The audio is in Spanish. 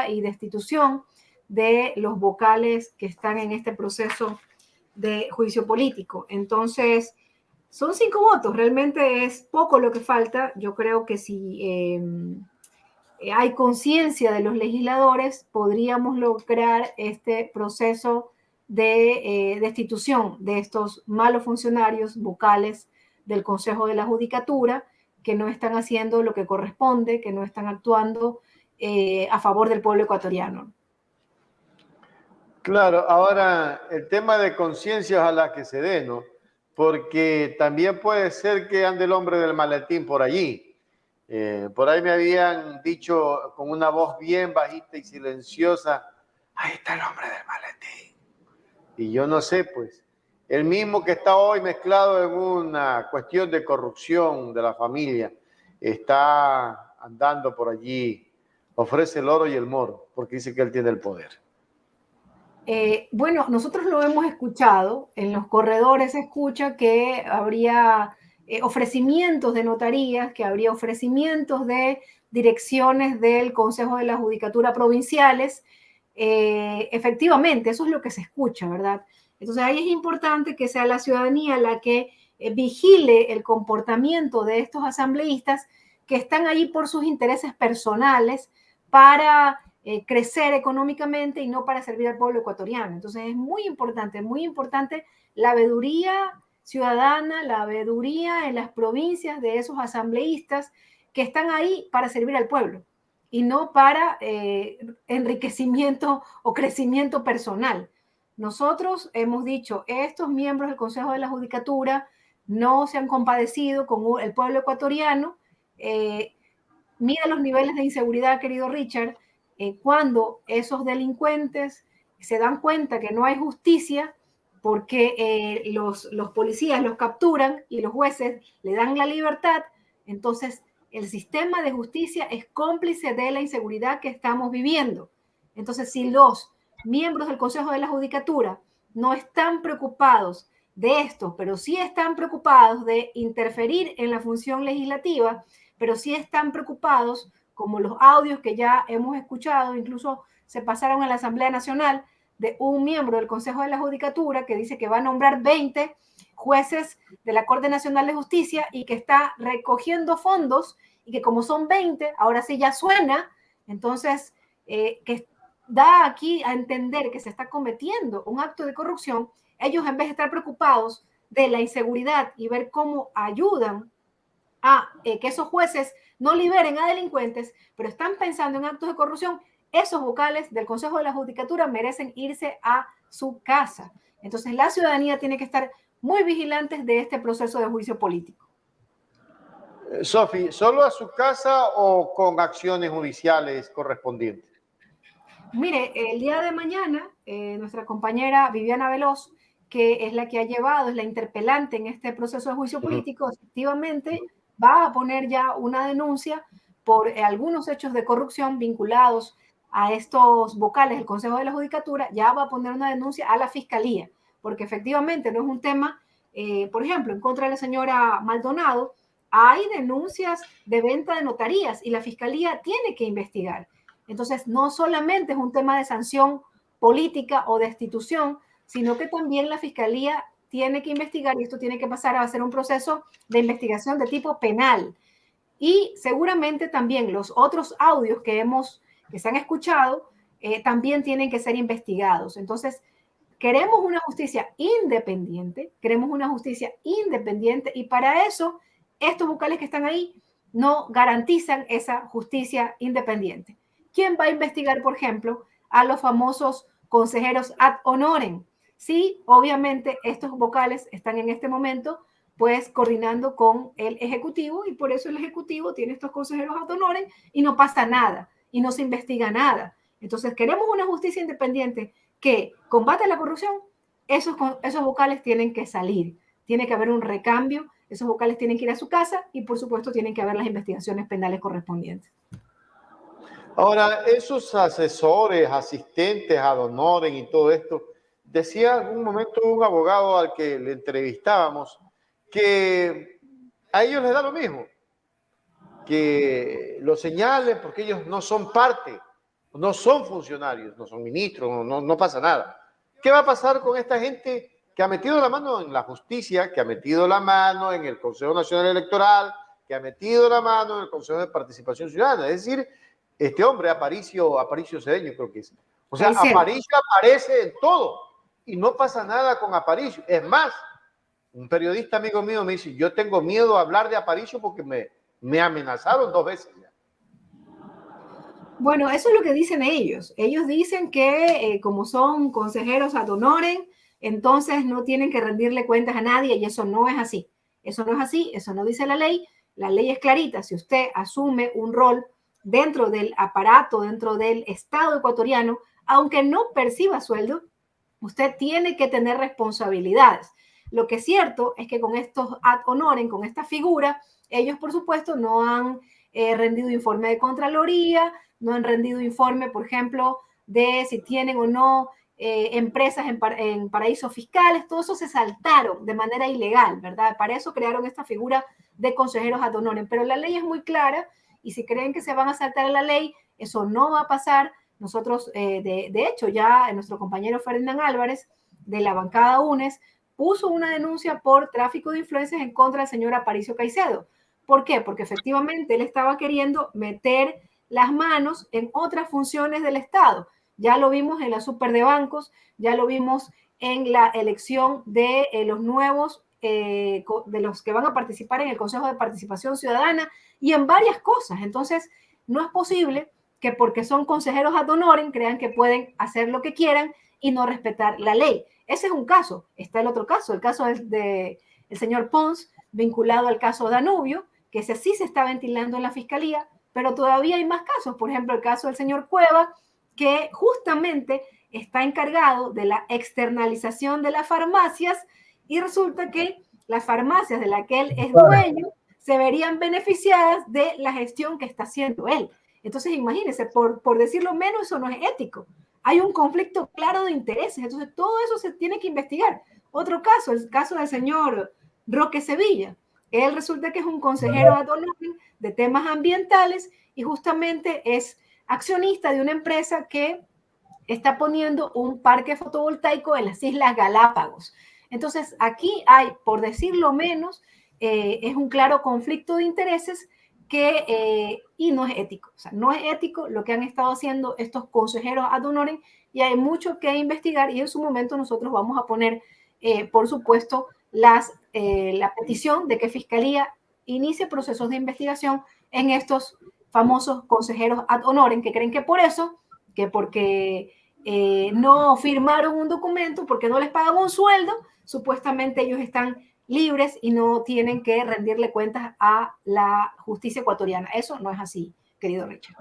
y destitución de los vocales que están en este proceso de juicio político. Entonces, son 5 votos, realmente es poco lo que falta. Yo creo que si hay conciencia de los legisladores, podríamos lograr este proceso de destitución de estos malos funcionarios vocales del Consejo de la Judicatura, que no están haciendo lo que corresponde, que no están actuando a favor del pueblo ecuatoriano. Claro, ahora el tema de conciencia ojalá que se dé, ¿no? Porque también puede ser que ande el hombre del maletín por allí. Por ahí me habían dicho con una voz bien bajita y silenciosa, ahí está el hombre del maletín. Y yo no sé, pues, el mismo que está hoy mezclado en una cuestión de corrupción de la familia, está andando por allí, ofrece el oro y el moro, porque dice que él tiene el poder. Bueno, nosotros lo hemos escuchado, en los corredores se escucha que habría ofrecimientos de notarías, que habría ofrecimientos de direcciones del Consejo de la Judicatura provinciales. Efectivamente, eso es lo que se escucha, ¿verdad? Entonces ahí es importante que sea la ciudadanía la que vigile el comportamiento de estos asambleístas que están ahí por sus intereses personales para crecer económicamente y no para servir al pueblo ecuatoriano. Entonces es muy importante la veeduría ciudadana, la veeduría en las provincias de esos asambleístas que están ahí para servir al pueblo y no para enriquecimiento o crecimiento personal. Nosotros hemos dicho, estos miembros del Consejo de la Judicatura no se han compadecido con el pueblo ecuatoriano. Mira los niveles de inseguridad, querido Richard, cuando esos delincuentes se dan cuenta que no hay justicia porque los policías los capturan y los jueces le dan la libertad, entonces el sistema de justicia es cómplice de la inseguridad que estamos viviendo. Entonces, si los miembros del Consejo de la Judicatura no están preocupados de esto, pero sí están preocupados de interferir en la función legislativa, pero sí están preocupados, como los audios que ya hemos escuchado, incluso se pasaron a la Asamblea Nacional, de un miembro del Consejo de la Judicatura que dice que va a nombrar 20 jueces de la Corte Nacional de Justicia y que está recogiendo fondos y que como son 20, ahora sí ya suena, entonces que da aquí a entender que se está cometiendo un acto de corrupción. Ellos, en vez de estar preocupados de la inseguridad y ver cómo ayudan a que esos jueces no liberen a delincuentes, pero están pensando en actos de corrupción, esos vocales del Consejo de la Judicatura merecen irse a su casa. Entonces la ciudadanía tiene que estar muy vigilantes de este proceso de juicio político. Sofi, ¿solo a su casa o con acciones judiciales correspondientes? Mire, el día de mañana, nuestra compañera Viviana Veloz, que es la que ha llevado, es la interpelante en este proceso de juicio político, efectivamente va a poner ya una denuncia por algunos hechos de corrupción vinculados a estos vocales del Consejo de la Judicatura, ya va a poner una denuncia a la Fiscalía, porque efectivamente no es un tema, por ejemplo, en contra de la señora Maldonado, hay denuncias de venta de notarías y la Fiscalía tiene que investigar. Entonces, no solamente es un tema de sanción política o destitución, sino que también la Fiscalía tiene que investigar y esto tiene que pasar a ser un proceso de investigación de tipo penal. Y seguramente también los otros audios que se han escuchado también tienen que ser investigados. Entonces, queremos una justicia independiente, y para eso estos vocales que están ahí no garantizan esa justicia independiente. ¿Quién va a investigar, por ejemplo, a los famosos consejeros ad honorem? Sí, obviamente estos vocales están en este momento pues coordinando con el Ejecutivo y por eso el Ejecutivo tiene estos consejeros ad honorem y no pasa nada y no se investiga nada. Entonces queremos una justicia independiente que combate la corrupción. Esos vocales tienen que salir, tiene que haber un recambio, esos vocales tienen que ir a su casa y por supuesto tienen que haber las investigaciones penales correspondientes. Ahora, esos asesores, asistentes ad honorem y todo esto, decía en algún momento un abogado al que le entrevistábamos que a ellos les da lo mismo, que lo señalen porque ellos no son parte no son funcionarios, no son ministros, no pasa nada. ¿Qué va a pasar con esta gente que ha metido la mano en la justicia, que ha metido la mano en el Consejo Nacional Electoral, que ha metido la mano en el Consejo de Participación Ciudadana? Es decir, este hombre, Aparicio Cedeño, creo que es. O sea, Aparicio aparece en todo y no pasa nada con Aparicio. Es más, un periodista amigo mío me dice, yo tengo miedo a hablar de Aparicio porque me amenazaron 2 veces ya. Bueno, eso es lo que dicen ellos. Ellos dicen que como son consejeros ad honorem, entonces no tienen que rendirle cuentas a nadie y eso no es así. Eso no es así, eso no dice la ley. La ley es clarita. Si usted asume un rol dentro del aparato, dentro del Estado ecuatoriano, aunque no perciba sueldo, usted tiene que tener responsabilidades. Lo que es cierto es que con estos ad honorem, con esta figura, ellos por supuesto no han rendido informe de Contraloría, no han rendido informe, por ejemplo, de si tienen o no empresas en paraísos fiscales, todo eso se saltaron de manera ilegal, ¿verdad? Para eso crearon esta figura de consejeros ad honorem, pero la ley es muy clara y si creen que se van a saltar la ley, eso no va a pasar. Nosotros, de hecho, ya nuestro compañero Ferdinand Álvarez de la bancada UNES puso una denuncia por tráfico de influencias en contra del señor Aparicio Caicedo. ¿Por qué? Porque efectivamente él estaba queriendo meter las manos en otras funciones del Estado. Ya lo vimos en la super de bancos, ya lo vimos en la elección de los nuevos, de los que van a participar en el Consejo de Participación Ciudadana y en varias cosas. Entonces, no es posible que porque son consejeros ad honorem crean que pueden hacer lo que quieran y no respetar la ley. Ese es un caso. Está el otro caso, el caso del señor Pons, vinculado al caso Danubio, que ese sí se está ventilando en la fiscalía, pero todavía hay más casos. Por ejemplo, el caso del señor Cueva, que justamente está encargado de la externalización de las farmacias y resulta que las farmacias de las que él es dueño se verían beneficiadas de la gestión que está haciendo él. Entonces, imagínense, por decirlo menos, eso no es ético. Hay un conflicto claro de intereses, entonces todo eso se tiene que investigar. Otro caso, el caso del señor Roque Sevilla. Él resulta que es un consejero ad honorem de temas ambientales y justamente es accionista de una empresa que está poniendo un parque fotovoltaico en las Islas Galápagos. Entonces, aquí hay, por decirlo menos, es un claro conflicto de intereses y no es ético. O sea, no es ético lo que han estado haciendo estos consejeros ad honorem y hay mucho que investigar y en su momento nosotros vamos a poner, por supuesto, la petición de que Fiscalía inicie procesos de investigación en estos famosos consejeros ad honorem que creen que por eso, que porque no firmaron un documento, porque no les pagan un sueldo, supuestamente ellos están libres y no tienen que rendirle cuentas a la justicia ecuatoriana. Eso no es así, querido Richard.